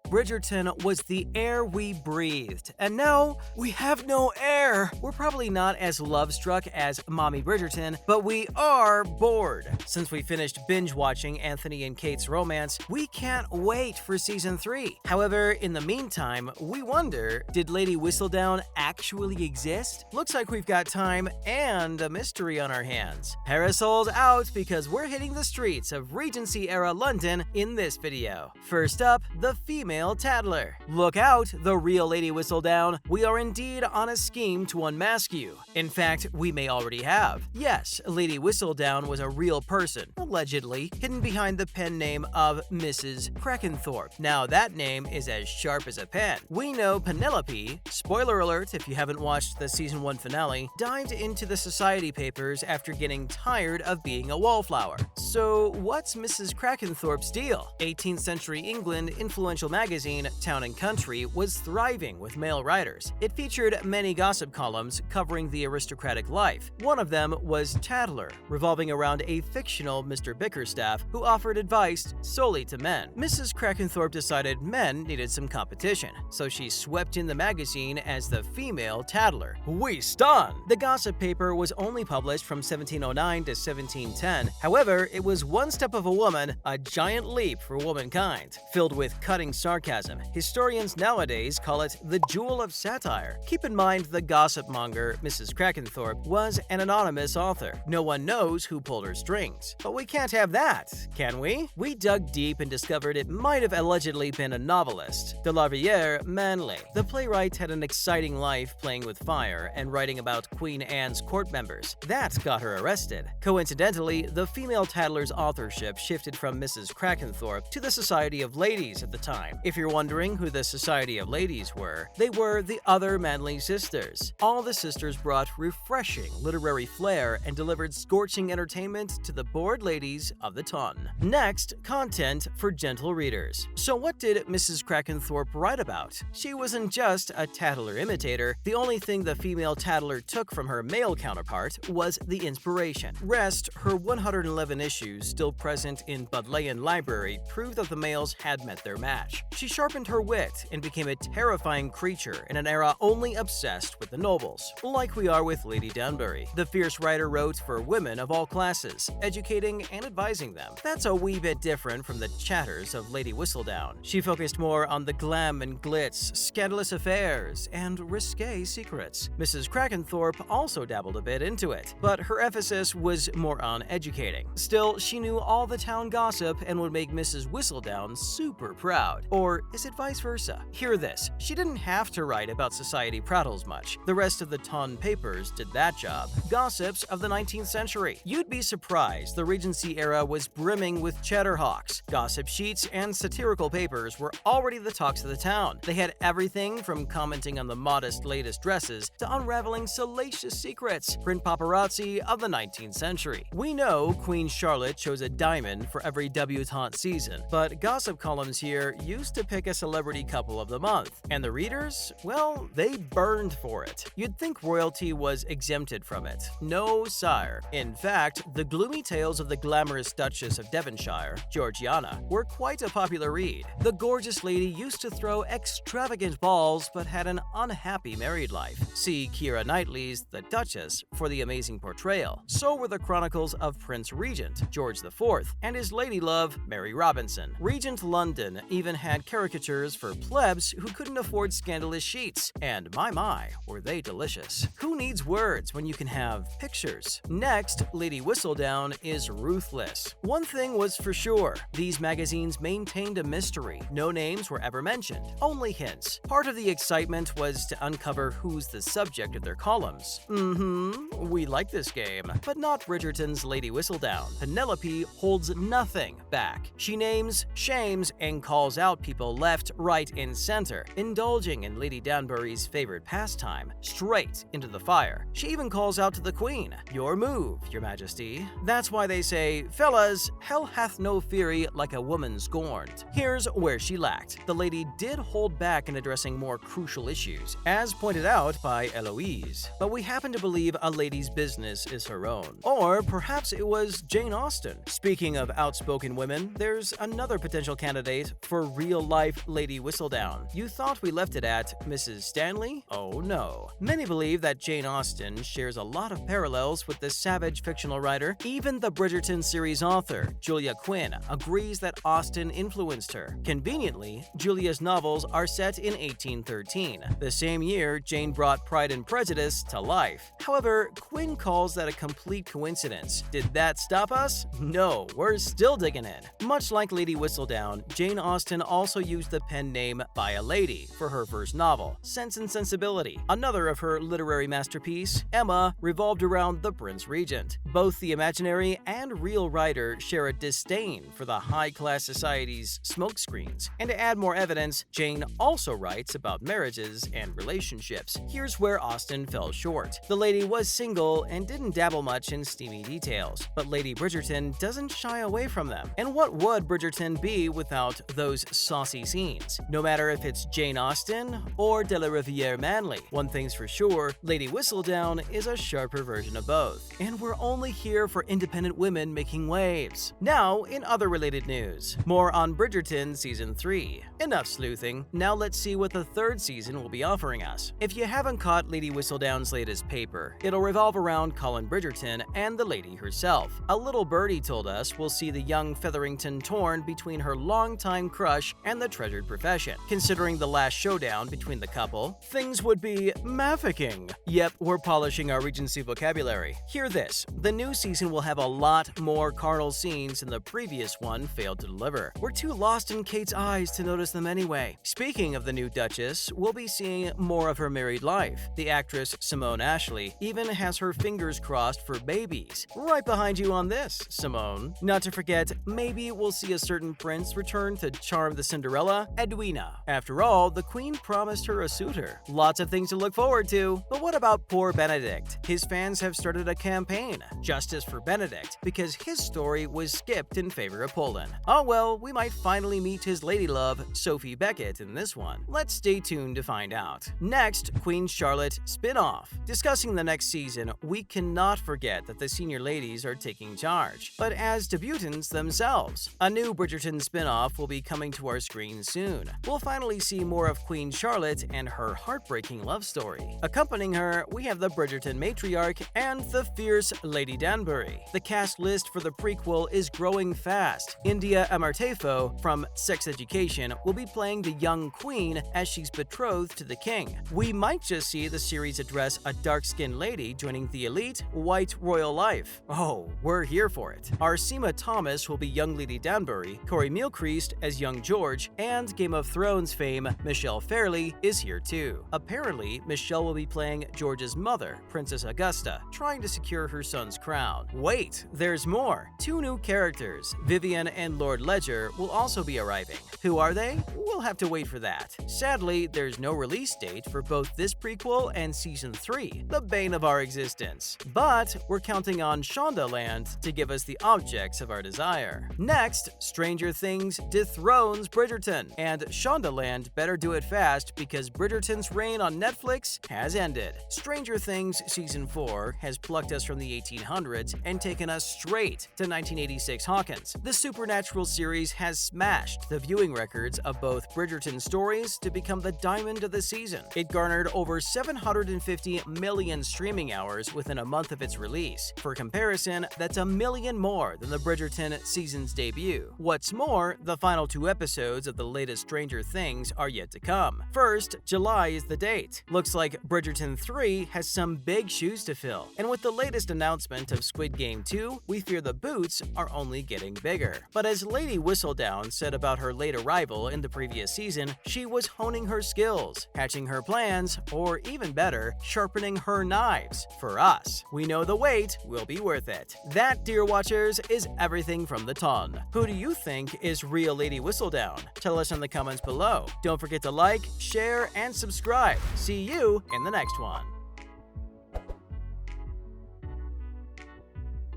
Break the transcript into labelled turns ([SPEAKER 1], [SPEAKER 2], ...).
[SPEAKER 1] Bridgerton was the air we breathed, and now we have no air. We're probably not as love-struck as Mommy Bridgerton, but we are bored. Since we finished binge-watching Anthony and Kate's romance, we can't wait for season 3. However, in the meantime, we wonder, did Lady Whistledown actually exist? Looks like we've got time and a mystery on our hands. Parasols out because we're hitting the streets of Regency-era London in this video. First up, the female tattler. Look out, the real Lady Whistledown. We are indeed on a scheme to unmask you. In fact, we may already have. Yes, Lady Whistledown was a real person, allegedly, hidden behind the pen name of Mrs. Crackenthorpe. Now that name is as sharp as a pen. We know Penelope, spoiler alert if you haven't watched the season 1 finale, dived into the society papers after getting tired of being a wallflower. So what's Mrs. Crackenthorpe's deal? 18th century England influential magazine Town & Country was thriving with male writers. It featured many gossip columns covering the aristocratic life. One of them was Tattler, revolving around a fictional Mr. Bickerstaff who offered advice solely to men. Mrs. Crackenthorpe decided men needed some competition, so she swept in the magazine as the female Tattler. We stun! The gossip paper was only published from 1709 to 1710. However, it was one step of a woman, a giant leap for womankind. Filled with cutting sarcasm, historians nowadays call it the jewel of satire. Keep in mind the gossip monger, Mrs. Crackenthorpe, was an anonymous author. No one knows who pulled her strings. But we can't have that, can we? We dug deep and discovered it might have allegedly been a novelist, de la Riviere Manley. The playwright had an exciting life playing with fire and writing about Queen Anne's court members. That got her arrested. Coincidentally, the female tattler's authorship shifted from Mrs. Crackenthorpe to the Society of Ladies at the time. If you're wondering who the Society of Ladies were, they were the other Manley sisters. All the sisters brought refreshing literary flair and delivered scorching entertainment to the bored ladies of the ton. Next, content for gentle readers. So what did Mrs. Crackenthorpe write about? She wasn't just a tattler imitator. The only thing the female tattler took from her male counterpart was the inspiration. Rest, her 111 issues still present in Bodleian Library prove that the males had met their match. She sharpened her wit and became a terrifying creature in an era only obsessed with the nobles, like we are with Lady Danbury. The fierce writer wrote for women of all classes, educating and advising them. That's a wee bit different from the chatters of Lady Whistledown. She focused more on the glam and glitz, scandalous affairs, and risque secrets. Mrs. Crackenthorpe also dabbled a bit into it, but her emphasis was more on educating. Still, she knew all the town gossip and would make Mrs. Whistledown super proud. Or is it vice versa? Hear this, she didn't have to write about society prattles much. The rest of the ton papers did that job. Gossips of the 19th century. You'd be surprised the Regency era was brimming with chatterhawks. Gossip sheets and satirical papers were already the talks of the town. They had everything from commenting on the modest latest dresses to unraveling salacious secrets. Print paparazzi of the 19th century. We know Queen Charlotte chose a diamond for every debutante season, but gossip columns here used to pick a celebrity couple of the month. And the readers? Well, they burned for it. You'd think royalty was exempted from it. No, sire. In fact, the gloomy tales of the glamorous Duchess of Devonshire, Georgiana, were quite a popular read. The gorgeous lady used to throw extravagant balls but had an unhappy married life. See Keira Knightley's The Duchess for the amazing portrayal. So were the chronicles of Prince Regent, George IV, and his lady love, Mary Robinson. Regent London even had caricatures for plebs who couldn't afford scandalous sheets. And my, were they delicious. Who needs words when you can have pictures? Next, Lady Whistledown is ruthless. One thing was for sure, these magazines maintained a mystery. No names were ever mentioned, only hints. Part of the excitement was to uncover who's the subject of their columns. We like this game, but not Bridgerton's Lady Whistledown. Penelope holds nothing back. She names, shames, and calls out people left, right, and center, indulging in Lady Danbury's favorite pastime, straight into the fire. She even calls out to the Queen, "Your move, Your Majesty." That's why they say, fellas, hell hath no fury like a woman scorned. Here's where she lacked. The lady did hold back in addressing more crucial issues, as pointed out by Eloise. But we happen to believe a lady's business is her own. Or perhaps it was Jane Austen. Speaking of outspoken women, there's another potential candidate for real real-life Lady Whistledown. You thought we left it at Mrs. Stanley? Oh no. Many believe that Jane Austen shares a lot of parallels with the savage fictional writer. Even the Bridgerton series author, Julia Quinn, agrees that Austen influenced her. Conveniently, Julia's novels are set in 1813, the same year Jane brought Pride and Prejudice to life. However, Quinn calls that a complete coincidence. Did that stop us? No, we're still digging in. Much like Lady Whistledown, Jane Austen also used the pen name By a Lady for her first novel, Sense and Sensibility. Another of her literary masterpiece, Emma, revolved around the Prince Regent. Both the imaginary and real writer share a disdain for the high-class society's smokescreens. And to add more evidence, Jane also writes about marriages and relationships. Here's where Austen fell short. The lady was single and didn't dabble much in steamy details, but Lady Bridgerton doesn't shy away from them. And what would Bridgerton be without those saucy scenes? No matter if it's Jane Austen or De la Riviere Manley, one thing's for sure, Lady Whistledown is a sharper version of both. And we're only here for independent women making waves. Now, in other related news, more on Bridgerton Season 3. Enough sleuthing, now let's see what the third season will be offering us. If you haven't caught Lady Whistledown's latest paper, it'll revolve around Colin Bridgerton and the lady herself. A little birdie told us we'll see the young Featherington torn between her longtime crush and the treasured profession. Considering the last showdown between the couple, things would be mafficking. Yep, we're polishing our Regency vocabulary. Hear this, the new season will have a lot more carnal scenes than the previous one failed to deliver. We're too lost in Kate's eyes to notice them anyway. Speaking of the new Duchess, we'll be seeing more of her married life. The actress Simone Ashley even has her fingers crossed for babies. Right behind you on this, Simone. Not to forget, maybe we'll see a certain prince return to charm the Cinderella, Edwina. After all, the queen promised her a suitor. Lots of things to look forward to. But what about poor Benedict? His fans have started a campaign, Justice for Benedict, because his story was skipped in favor of Poland. Oh well, we might finally meet his lady love, Sophie Beckett, in this one. Let's stay tuned to find out. Next, Queen Charlotte spin-off. Discussing the next season, we cannot forget that the senior ladies are taking charge, but as debutants themselves. A new Bridgerton spin-off will be coming to our screens soon. We'll finally see more of Queen Charlotte and her heartbreaking love story. Accompanying her, we have the Bridgerton matriarch and the fierce Lady Danbury. The cast list for the prequel is growing fast. India Amartefo from Sex Education will be playing the young queen as she's betrothed to the king. We might just see the series address a dark-skinned lady joining the elite white royal life. Oh, we're here for it. Arsema Thomas will be young Lady Danbury, Corey Milcreast as young George, and Game of Thrones fame Michelle Fairley is here too. Apparently, Michelle will be playing George's mother, Princess Augusta, trying to secure her son's crown. Wait, there's more. Two new characters, Vivian and Lord Ledger, will also be arriving. Who are they? We'll have to wait for that. Sadly, there's no release date for both this prequel and Season 3, the bane of our existence. But we're counting on Shondaland to give us the objects of our desire. Next, Stranger Things dethrones Bridgerton, and Shondaland better do it fast because Bridgerton's reign on Netflix has ended. Stranger Things Season 4 has plucked us from the 1800s and taken us straight to 1986 Hawkins. The supernatural series has smashed the viewing records of both Bridgerton stories to become the diamond of the season. It garnered over 750 million streaming hours within a month of its release. For comparison, that's a million more than the Bridgerton season's debut. What's more, the final 2 episodes of the latest Stranger Things are yet to come. First, July is the date. Looks like Bridgerton 3 has some big shoes to fill. And with the latest announcement of Squid Game 2, we fear the boots are only getting bigger. But as Lady Whistledown said about her late arrival in the previous season, she was honing her skills, hatching her plans, or even better, sharpening her knives. For us, we know the wait will be worth it. That, dear watchers, is everything from the ton. Who do you think is real Lady Whistledown? Tell us in the comments below. Don't forget to like, share, and subscribe. See you in the next one.